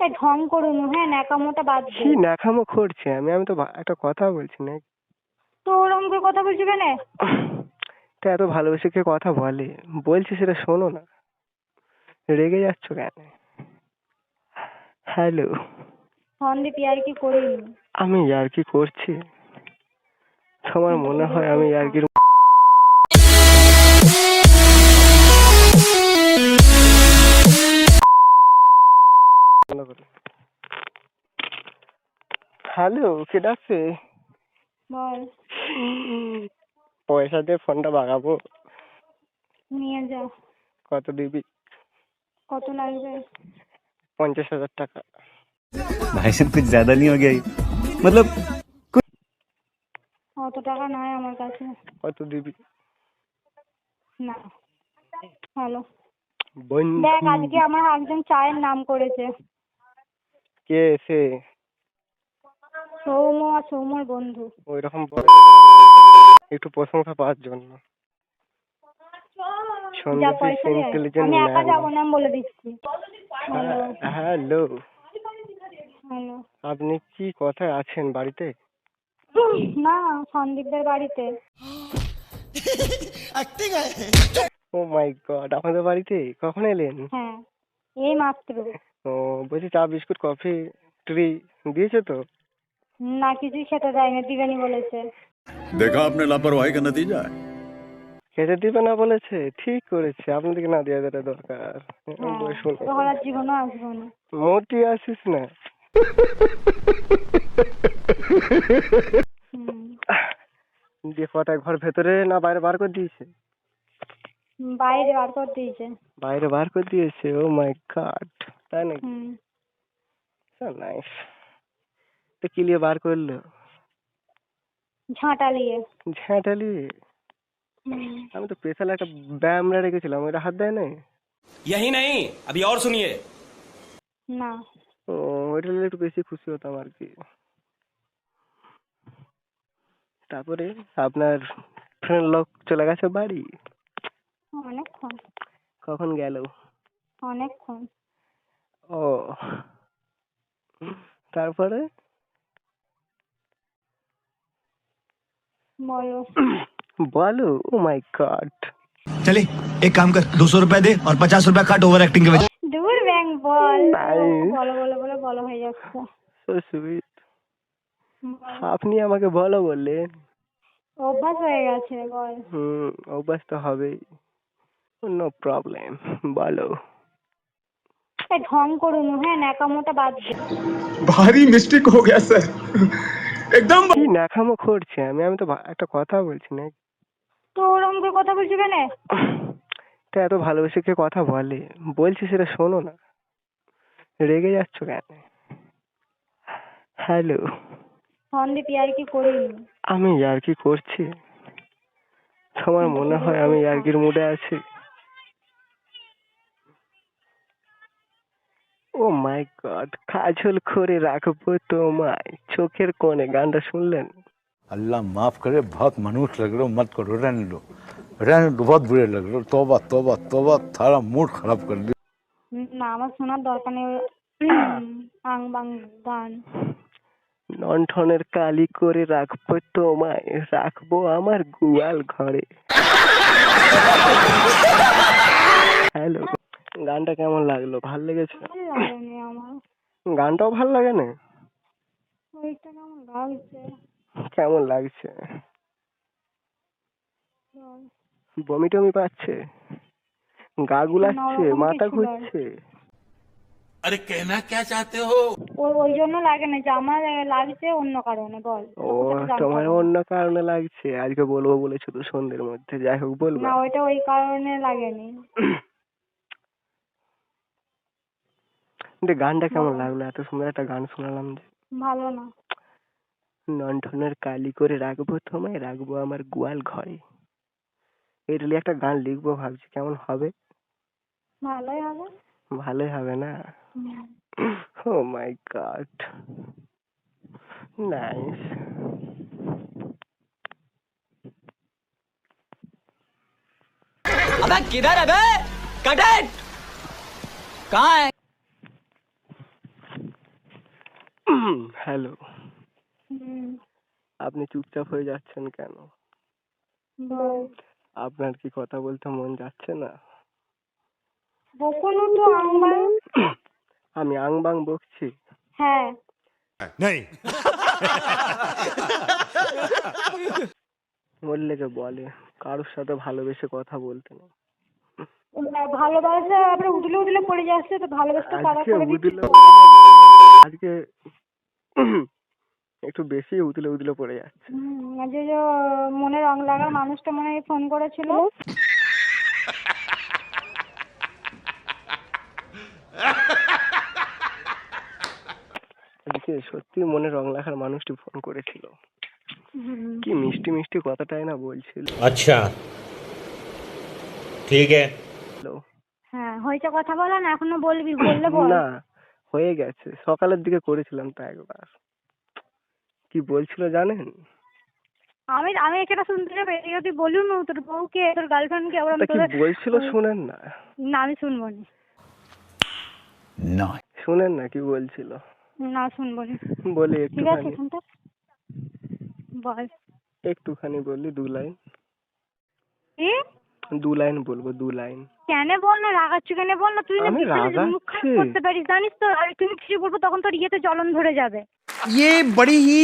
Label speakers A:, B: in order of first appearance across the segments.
A: এই ঢং করুন, হ্যাঁ ন্যাকামোটা বাদ দে।
B: কি ন্যাকামো করছি আমি? আমি তো একটা কথা বলছি না।
A: তো ওরম করে কথা বলছি কেন?
B: তা এত ভালোবেসে কে কথা বলে? বলছি সেটা শোনো না, রেগে যাচ্ছ কেন? হ্যালো।
A: সন্দীপ আর কি করিনি।
B: আমি আর কি করছি? তোমার মনে হয় আমি আর কি? হ্যালো, কে ডাকছে?
A: বল।
B: পয়সা দিয়ে ফোনটা বাগাবো।
A: নিয়ে যা।
B: কত দিবি?
A: কত লাগবে?
B: 50,000 টাকা।
C: भाई साहब कुछ ज्यादा नहीं हो गया ये? मतलब
A: অত টাকা নাই আমার কাছে।
B: কত দিবি?
A: না। হ্যালো।
B: বন্ধু।
A: দেখ আজকে আমার একজন চায়ের নাম করেছে।
B: কে সে?
A: সৌম আর সৌমর বন্ধু।
B: ওই রকম একটু প্রশংসা পাওয়ার জন্য।
A: যা পয়সা দে, আমি একা যাবো না বলে দিচ্ছি।
B: হ্যালো।
A: হ্যালো।
B: আপনি কি কথায় আছেন বাড়িতে?
A: না, সন্দীপদের বাড়িতে।
B: ও মাই গড, আমাদের বাড়িতে কখন এলেন?
A: হ্যাঁ, এই মাত্র।
B: ও, বলছি চা বিস্কুট কফি ট্রি দিয়েছে তো?
A: না, কিছুই খেতে দেয়নি, দিবেনি বলেছে।
D: देखा आपने लापरवाही का नतीजा है।
B: খেতে দিবে না বলেছে? ঠিক করেছে, আপনাদেরকে না দেওয়া যেটা দরকার।
A: হ্যাঁ,
B: শুনে
A: তখন আর জীবনও আসবো না।
B: মোটি আসিস না।
A: হুম।
B: দিয়ে কটায় ঘর ভেতরে না বাইরে বার করে দিয়েছে?
A: বাইরে বার করে দিয়েছে।
B: বাইরে বার করে দিয়েছে? ও মাই গড, তাই নাকি?
A: হুম।
B: নাইস। তো কি নিয়ে বার করলো?
A: ঝাঁটা নিয়ে।
B: ঝাঁটালি?
A: হুম।
B: আমি তো স্পেশাল একটা ব্যায়াম রেখেছিলাম, ওইটা হাত দেয় নাই?
E: यही नहीं, अभी और सुनिए।
A: না।
B: ও, ওইটা নিলে একটু বেশি খুশি হতাম আর কি। তারপরে আপনার ফ্রেন্ড লোক চলে গেছে বাড়ি?
A: অনেকক্ষণ।
B: কখন গেল?
A: অনেকক্ষণ।
B: ও, তারপরে?
A: বলো।
B: বলো। ও মাই গড।
C: चले एक काम कर 200 रुपए दे और 50 रुपए काट ओवर एक्टिंग के वजह।
A: দূর ব্যাং বল।
B: Nice.
A: বলো বলো বলো বলো হয়ে যাচ্ছে।
B: So sweet.
A: বল।
B: আপনি আমাকে বলো বললেন?
A: অভ্যাস হয়ে গেছে, বল।
B: অভ্যাস তো হবেই। নো প্রবলেম, বলো।
A: এই ঢং করুন, হ্যাঁ ন্যাকামোটা বাদ দে।
D: भारी मिस्टेक हो गया सर, एकदम।
B: কি ন্যাকামো করছি আমি? আমি তো একটা কথা বলছি না।
A: তো ওরম করে কথা বলছি কেন?
B: তা এত ভালোবেসে কে কথা বলে? বলছি সেটা শোনো না, রেগে যাচ্ছ কেন? হ্যালো।
A: সন্দীপ আর কি করিনি।
B: আমি আর কি করছি? তোমার মনে হয় আমি ইয়ার্কির মুডে আছি? ও মাই গড, কাজল করে রাখবো তোমায় চোখের কোণে, গানটা শুনলেন?
F: अल्लाह माफ करे, बहुत मनुष्य लग रहे हो, मत करो, रहने दो, बहुत बुरे लग रहे हो। तौबा तौबा तौबा, थारा मूड खराब कर दिया।
A: না, আমার শোনার দরকার নেই আং বাং গান।
B: লণ্ঠনের কালি করে রাখবো তোমায়, রাখবো আমার গোয়াল ঘরে। হ্যালো, গানটা কেমন লাগলো? ভাল লেগেছে?
A: ভাল লাগেনি আমার।
B: গানটাও ভাল লাগে না?
A: ওইটা কেমন লাগছে।
B: কেমন লাগছে?
A: বল।
B: বমি টমি পাচ্ছে? গা গুলাচ্ছে?
A: ওরকম
B: মাথা
A: কিছু নয়।
B: ঘুরছে?
E: अरे कहना क्या चाहते हो?
A: ওই জন্য লাগে না যে আমার লাগছে অন্য কারণে, বল।
B: ও,
A: তোকে সেটা জানতে
B: তোমার
A: হবে না।
B: অন্য কারণে লাগছে? আজকে বলবো বলেছো তো সন্ধ্যের মধ্যে, যাই হোক বলবো।
A: না, ওইটা ওই কারণে লাগেনি।
B: গানটা কেমন লাগলো? এত সুন্দর একটা গান শোনালাম যে।
A: ভালো না।
B: লণ্ঠনের কালি করে রাখবো তোমায়, রাখবো আমার গোয়াল ঘরে। এটা নিয়ে একটা গান লিখবো ভাবছি, কেমন হবে?
A: ভালোই হবে।
B: ভালোই হবে না? ও মাই গড, নাইস।
G: अबे किधर है बे? Cut it! कहाँ है?
B: হ্যালো,
A: হুম,
B: আপনি চুপচাপ হয়ে যাচ্ছেন কেন?
A: বল।
B: আপনার কি কথা বলতে মন যাচ্ছে না?
A: বকুনু তো আংবাং।
B: আমি আংবাং বকছি?
A: হ্যাঁ।
C: नहीं
B: বললে বলে কারোর সাথে ভালোবেসে কথা বলতে না।
A: ভালোবাসা আবার উদলে উদলে পড়ে যাচ্ছে, তো ভালোবাসতে কারা
B: আজকে
A: করে দিচ্ছি?
B: উদলে আজকে একটু বেশি উদলে উদলে পড়ে যাচ্ছে।
A: আজকে যে মনে রং লাগা মানুষটা মনে হয় ফোন করেছিল।
B: আজকে সত্যি মনে রং লাখার মানুষটি ফোন করেছিল। কি মিষ্টি মিষ্টি কথাটাই না বলছিল।
E: अच्छा ठीक है।
A: হ্যাঁ, হয়েছে কথা বলা না, এখনো বলবি? বললে বল।
B: না, হয়ে গেছে, সকালের দিকে করেছিলাম তো একবার। কি বলছিল জানেন?
A: আমি আমি এটা শুনতে যাবে, এটা তুই বলুন তোর বউকে, তোর গার্লফ্রেন্ডকে। ওরা
B: তা কি বলছিল শুনেন না?
A: না, আমি শুনবো না।
F: ना
B: শুনেন না কি বলছিল?
A: না, শুনবো না।
B: বলি
A: ঠিক আছে,
B: একটুখানি,
A: শুনতে বল।
B: একটুখানি বললি 2 লাইন।
A: কি?
B: 2 লাইন বলবো, 2 লাইন।
A: কেন বল না, রাগাচ্ছ কেন বল না? তুই না
B: আমি
A: বিছানায় মুখ
B: রাগাচ্ছি?
A: খারাপ করতে পারিস জানিস তো। আর তুমি কিছু বলবো তখন তোর ইয়েতে জ্বলন ধরে যাবে।
G: ये बड़ी ही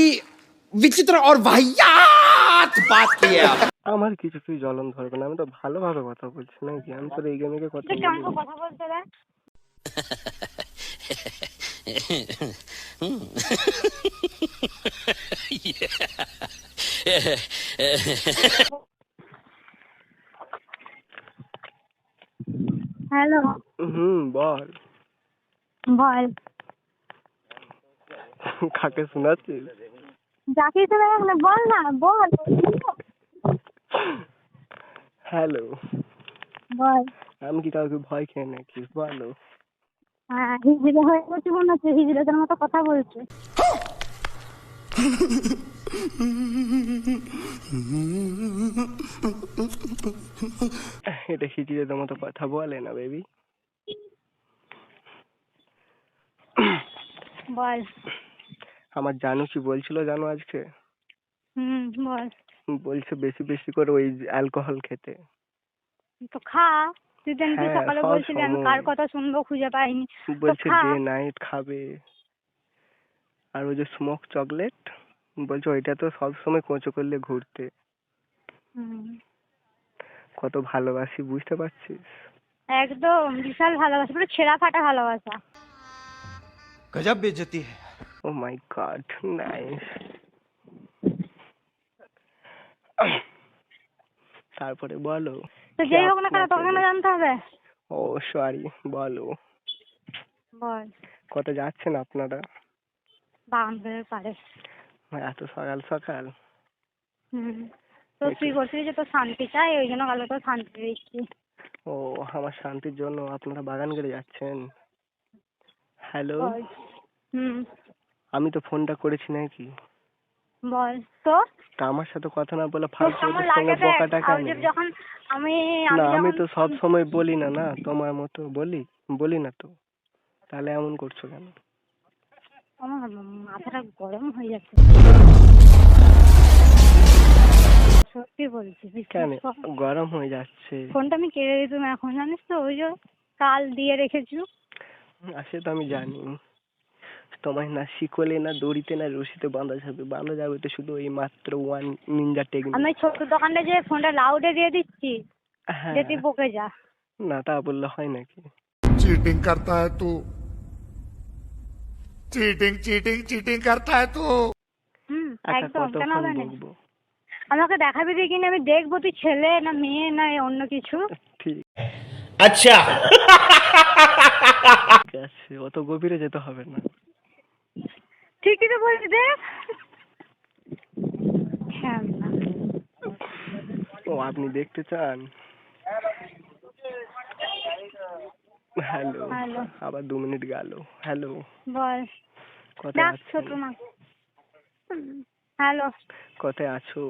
G: विचित्र और वाहियात बात की है आप।
B: আমার কিছুতেই জ্বলন ধরবে না, আমি তো ভালোভাবে কথা বলছি নাকি? আমি তো রেগে মেগে কথা
A: তুই কেমন
B: বলি?
A: কথা বলতে দেয়? হ্যালো,
B: বল।
A: বল।
B: কাকে শোনাচ্ছিস?
A: যাকে তো না, বল না, বল।
B: হ্যালো,
A: বল।
B: আমি কি কাউকে ভয় খেয়ে নাকি? বলো।
A: হ্যাঁ, হিজড়ে হয়ে গেছে মনে হচ্ছে, হিজড়েদের মতো কথা বলছে।
B: এটা হিজড়েদের মতো কথা বলে না বেবি।
A: বল।
B: আমার জানু কি বলছিল জানো আজকে?
A: বল।
B: বলছে বেশি বেশি করে ওই অ্যালকোহল খেতে।
A: তো খা। তুই তো
B: হ্যাঁ,
A: সকালে
B: সব
A: বলছিলি আমি
B: সময়।
A: কার কথা শুনবো খুঁজে পাইনি। তো
B: বলছে
A: খা।
B: ডে নাইট খাবে। আর ওই যে স্মোক চকলেট, বলছে ওইটা তো সব সময় কোঁচো করলে ঘুরতে।
A: হুম,
B: কত ভালোবাসি বুঝতে পারছিস?
A: একদম বিশাল ভালোবাসা, পুরো ছেঁড়া ফাটা ভালোবাসা।
C: गजब बेइज्जती है।
B: ও মাই গড, নাইস। তারপরে বলো।
A: তো যেই হোক না কেন, তোকে কেন জানতে হবে?
B: ও সরি, বলো।
A: বল।
B: কত যাচ্ছেন আপনারা?
A: বান্ধবের পারে।
B: এত সকাল সকাল?
A: তো তুই বলছিলি যে তোর শান্তি চাই, ওই জন্য কালকে তোর শান্তি দিচ্ছি।
B: ও, আমার শান্তির জন্য আপনারা বাগান গেড়ে যাচ্ছেন? হ্যালো, আমি তো ফোনটা করেছি নাকি?
A: বল। তো
B: তা আমার সাথে কথা না বলে
A: তোর
B: ফালতু
A: কেমন
B: ওদের সঙ্গে
A: লাগে দেখ,
B: বকাটা
A: আর
B: কেন?
A: যে যখন আমি
B: না, আমি
A: যখন
B: তো সব সময় বলি না, না তোমার মতো বলি না তো, তাহলে এমন করছো কেন?
A: আমার মাথাটা গরম হয়ে যাচ্ছে, সত্যি বলছি।
B: কেন গরম হয়ে যাচ্ছে?
A: ফোনটা আমি কেড়ে দিতাম এখন, জানিস তো, ওই যে কাল দিয়ে রেখেছি।
B: সে তো আমি জানি। তোমায় না শিকলে না দড়িতে না রশিতে বাঁধা যাবে তো শুধু এই মাত্র ওয়ান নিনজা টেকনিক।
A: আমি ছোট দোকানটা যে ফোনটা লাউডে দিয়ে দিচ্ছি,
B: হ্যাঁ,
A: যে তুই বকে যা।
B: না তা বললে হয় নাকি?
G: चीटिंग करता है तू, चीटिंग चीटिंग चीटिंग करता है तू।
A: একদম, কেন
B: কতক্ষণ
A: হবে না?
B: বকবো?
A: আমাকে দেখাবি দিয়ে কিনে আমি দেখবো তুই ছেলে না মেয়ে না অন্য কিছু।
B: ঠিক
E: अच्छा
B: আছে, অত গভীরে যেতে হবে না।
A: ঠিকই তো বলছি, দেখ। হ্যাঁ,
B: ও আপনি দেখতে চান? Hello,
A: hello.
B: আবার 2 মিনিট গেল। হ্যালো,
A: বল।
B: কোথায়
A: ডাক
B: আছো?
A: ছোট মা। হ্যালো,
B: কোথায় আছো?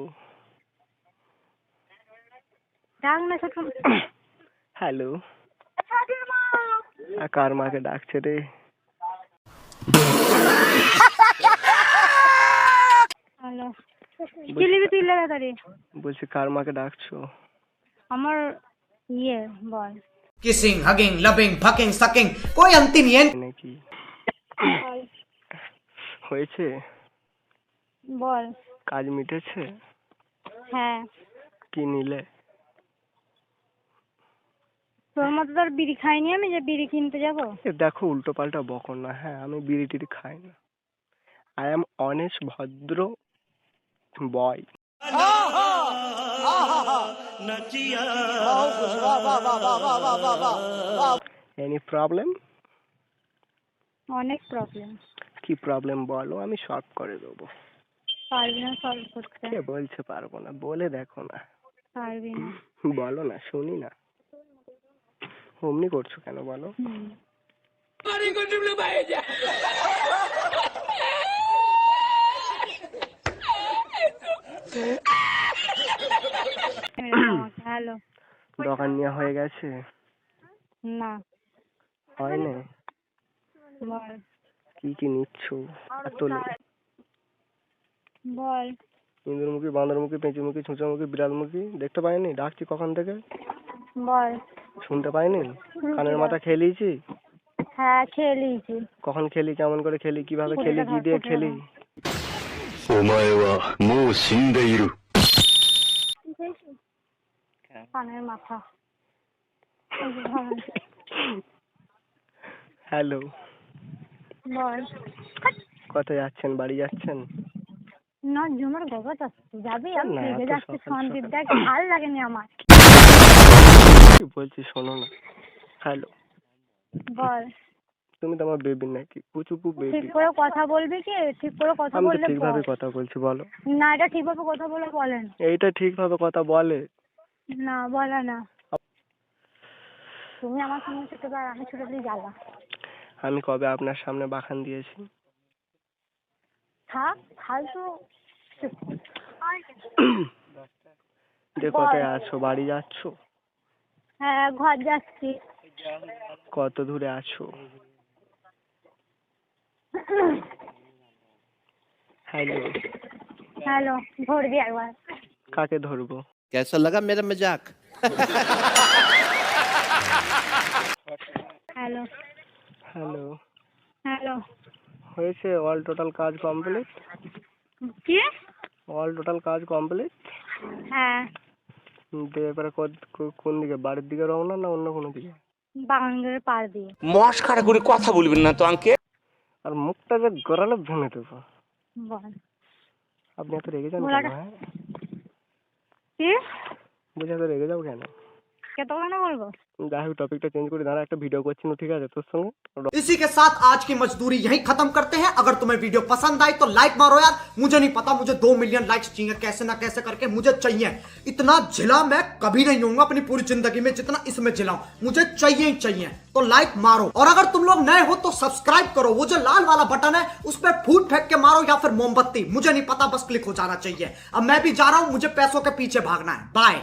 A: ডাক না ছোট মা।
B: হ্যালো, কার মাকে ডাকছে রে?
A: চিল্লা তাড়াতাড়ি?
B: বলছি কার মাকে ডাকছো?
A: আমার ইয়ে বল।
G: Kissing hugging loving fucking sucking कोई अंतिम नहीं है
B: নাকি হয়েছে?
A: বল।
B: কাজ মিটেছে?
A: হ্যাঁ।
B: কি নিলে?
A: তোর মতো তোর বিড়ি খাইনি আমি যে বিড়ি কিনতে যাবো।
B: দেখো উল্টো পাল্টা বকো না। হ্যাঁ আমি বিড়ি টিড়ি খাই না। আই এম অনেস্ট ভদ্র বয়। Any problem?
A: অনেক প্রবলেম।
B: কি প্রবলেম বলো, আমি সলভ করে দেবো।
A: পারবি না সলভ করতে?
B: কে বলছে পারবো না? বলে দেখো না।
A: পারবি না।
B: বলো না, শুনি না। অমনি করছো কেন বলো?
A: হ্যালো।
B: দোকান নেওয়া হয়ে গেছে?
A: না।
B: হয়নি?
A: বল।
B: কি কি নিচ্ছ? এত
A: বল।
B: ইঁদুরমুখী, বাঁদরমুখী, পেঁচুমুখী, ছুঁচোমুখী, বিড়ালমুখী দেখতে পাইনি? ডাকছি কখন থেকে?
A: বল।
B: শুনতে পাইনি? কানের মাথা খেলিয়েছি?
A: হ্যাঁ খেয়ে নিয়েছি।
B: কখন খেলি, কেমন করে খেলি, কিভাবে খেলি, কি দিয়ে খেলি?
A: কানের মাথা।
B: হ্যালো।
A: বল।
B: কোথায় যাচ্ছেন? বাড়ি যাচ্ছেন?
A: না ঝুমার গগত আসছে, যাবি? আমি
B: না,
A: ভেবে
B: এত
A: যাচ্ছি
B: সকাল
A: সন্দীপ
B: সকাল।
A: দেখ ভাল লাগেনি আমার।
B: কি বলছি শোনো না। হ্যালো।
A: বল।
B: তুমি তো আমার বেবি নাকি? পুচুপু
A: ঠিক
B: বেবি।
A: করে কথা বলবি কি? ঠিক করে কথা
B: আমি তো
A: বললে
B: ঠিকভাবে
A: বল।
B: কথা বলছি, বলো।
A: না এটা ঠিকভাবে কথা বলে বলেন।
B: এইটা ঠিকভাবে কথা বলে?
A: না বলে না। তুমি আমার সামনে ছুটে পার, আমি ছুটে দিই জ্বালা।
B: আমি কবে আপনার সামনে বাখান দিয়েছি?
A: থাক ফালতু।
B: যে কোথায় আছো? বাড়ি যাচ্ছো?
A: হ্যাঁ ঘর যাচ্ছি।
B: কত দূরে আছো? হ্যালো।
A: হ্যালো ধরবি একবার।
B: কাকে ধরবো?
G: कैसा लगा मेरा मजाक
A: হ্যালো।
B: হ্যালো।
A: হ্যালো।
B: হয়েছে? অল টোটাল কাজ কমপ্লিট?
A: কি?
B: অল টোটাল কাজ কমপ্লিট?
A: হ্যাঁ।
B: এবারে কোন দিকে? বাড়ির দিকে রওনা না অন্য কোনো দিকে?
A: বাগানের পাড় দিয়ে।
E: মস্কারা করে কথা বলবেন না তো আঙ্কে।
B: আর মুখটা যে গড়ালে ভেঙে দেবো।
A: বল।
B: আপনি এত রেগে যান
A: বলাটা-
B: কেন? হ্যাঁ
A: কি?
B: বুঝে এত রেগে যাও কেন?
A: কত কেন বলবো?
B: যাই হোক টপিকটা চেঞ্জ করে দাঁড়া, একটা ভিডিও করছি না, ঠিক আছে তোর সঙ্গে?
G: इसी के साथ आज की मजदूरी यहीं खत्म करते हैं। अगर तुम्हें वीडियो पसंद आई तो लाइक मारो यार। मुझे नहीं पता, मुझे 2 मिलियन लाइक्स चाहिए, कैसे ना कैसे करके मुझे चाहिए। इतना झिला मैं कभी नहीं होऊंगा अपनी पूरी जिंदगी में जितना इसमें झिलाऊं। मुझे चाहिए ही चाहिए। तो लाइक मारो, और अगर तुम लोग नए हो तो सब्सक्राइब करो। वो जो लाल वाला बटन है उस पर फूट फेंक के मारो या फिर मोमबत्ती, मुझे नहीं पता, बस क्लिक हो जाना चाहिए। अब मैं भी जा रहा हूं, मुझे पैसों के पीछे भागना है। बाय।